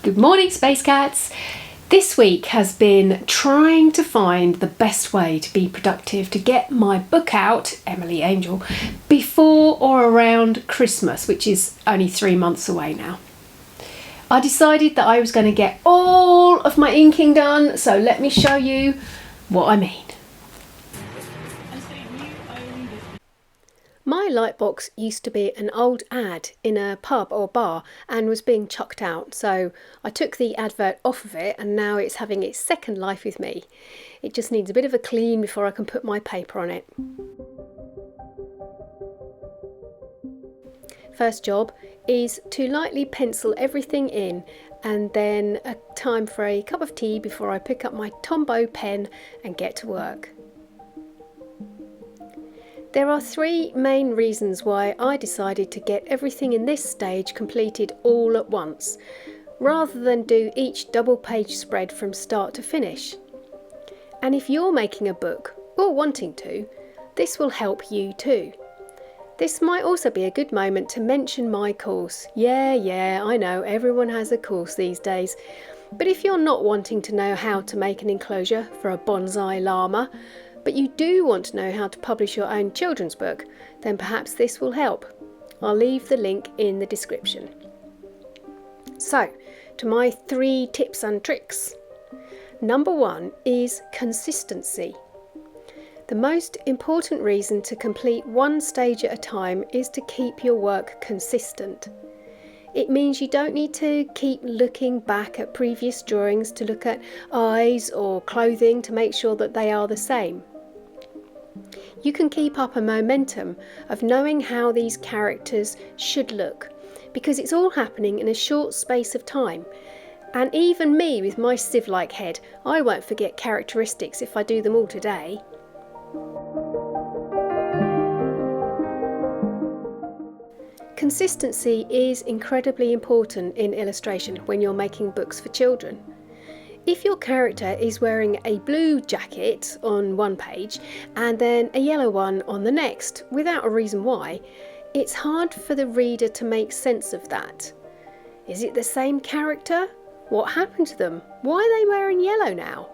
Good morning, Space Cats. This week has been trying to find the best way to be productive to get my book out, Emily Angel, before or around Christmas, which is only 3 months away now. I decided that I was going to get all of my inking done, so let me show you what I mean. My lightbox used to be an old ad in a pub or bar and was being chucked out, so I took the advert off of it and now it's having its second life with me. It just needs a bit of a clean before I can put my paper on it. First job is to lightly pencil everything in, and then a time for a cup of tea before I pick up my Tombow pen and get to work. There are 3 main reasons why I decided to get everything in this stage completed all at once, rather than do each double-page spread from start to finish. And if you're making a book, or wanting to, this will help you too. This might also be a good moment to mention my course. Yeah, I know, everyone has a course these days. But if you're not wanting to know how to make an enclosure for a bonsai llama, but you do want to know how to publish your own children's book, then perhaps this will help. I'll leave the link in the description. So, to my 3 tips and tricks. Number 1 is consistency. The most important reason to complete one stage at a time is to keep your work consistent. It means you don't need to keep looking back at previous drawings to look at eyes or clothing to make sure that they are the same. You can keep up a momentum of knowing how these characters should look, because it's all happening in a short space of time. And even me with my sieve-like head, I won't forget characteristics if I do them all today. Consistency is incredibly important in illustration when you're making books for children. If your character is wearing a blue jacket on one page and then a yellow one on the next, without a reason why, it's hard for the reader to make sense of that. Is it the same character? What happened to them? Why are they wearing yellow now?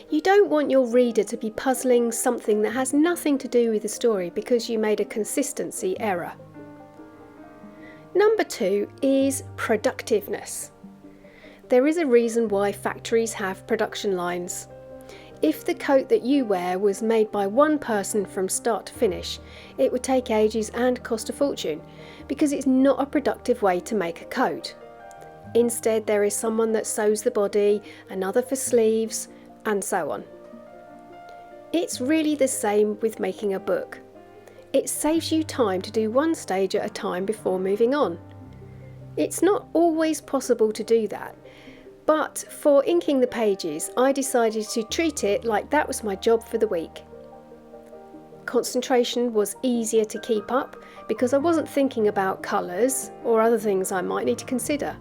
You don't want your reader to be puzzling something that has nothing to do with the story because you made a consistency error. Number 2 is productiveness. There is a reason why factories have production lines. If the coat that you wear was made by one person from start to finish, it would take ages and cost a fortune, because it's not a productive way to make a coat. Instead, there is someone that sews the body, another for sleeves, and so on. It's really the same with making a book. It saves you time to do one stage at a time before moving on. It's not always possible to do that, but for inking the pages, I decided to treat it like that was my job for the week. Concentration was easier to keep up because I wasn't thinking about colours or other things I might need to consider.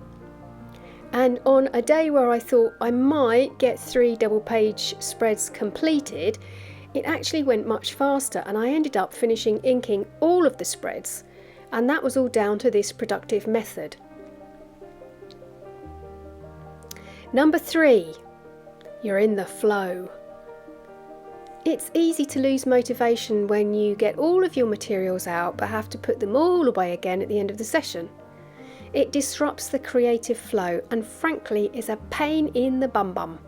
And on a day where I thought I might get 3 double-page spreads completed, it actually went much faster and I ended up finishing inking all of the spreads, and that was all down to this productive method. Number 3, you're in the flow. It's easy to lose motivation when you get all of your materials out but have to put them all away again at the end of the session. It disrupts the creative flow and frankly is a pain in the bum.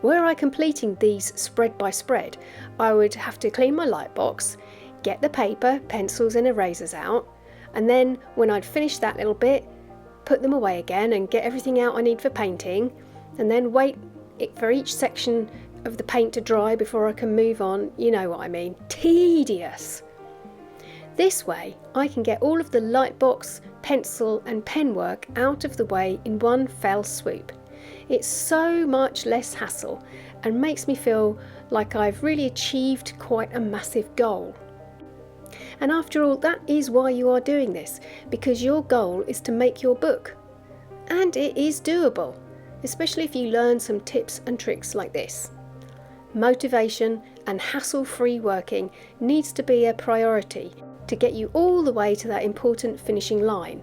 Were I completing these spread by spread, I would have to clean my lightbox, get the paper, pencils and erasers out, and then when I'd finished that little bit, put them away again and get everything out I need for painting, and then wait for each section of the paint to dry before I can move on. You know what I mean. Tedious. This way I can get all of the lightbox, pencil and pen work out of the way in one fell swoop. It's so much less hassle and makes me feel like I've really achieved quite a massive goal. And after all, that is why you are doing this, because your goal is to make your book. And it is doable, especially if you learn some tips and tricks like this. Motivation and hassle-free working needs to be a priority to get you all the way to that important finishing line.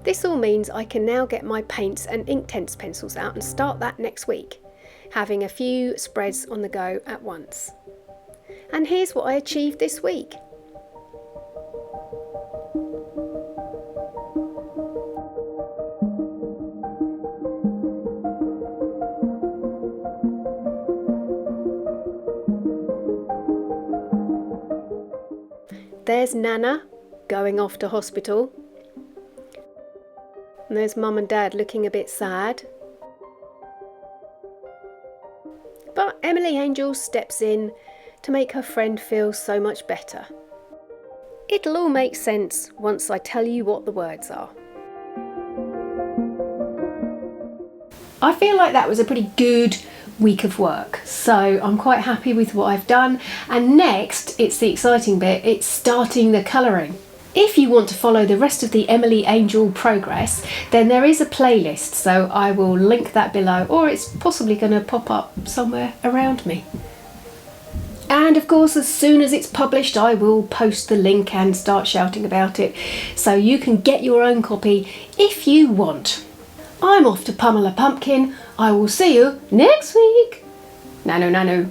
This all means I can now get my paints and Inktense pencils out and start that next week, having a few spreads on the go at once. And here's what I achieved this week. There's Nana going off to hospital. And there's Mum and Dad looking a bit sad. But Emily Angel steps in to make her friend feel so much better. It'll all make sense once I tell you what the words are. I feel like that was a pretty good week of work, so I'm quite happy with what I've done. And next, it's the exciting bit, it's starting the colouring. If you want to follow the rest of the Emily Angel progress, then there is a playlist, so I will link that below, or it's possibly going to pop up somewhere around me. And of course, as soon as it's published, I will post the link and start shouting about it, so you can get your own copy if you want. I'm off to pummel a pumpkin. I will see you next week. Nano, nano.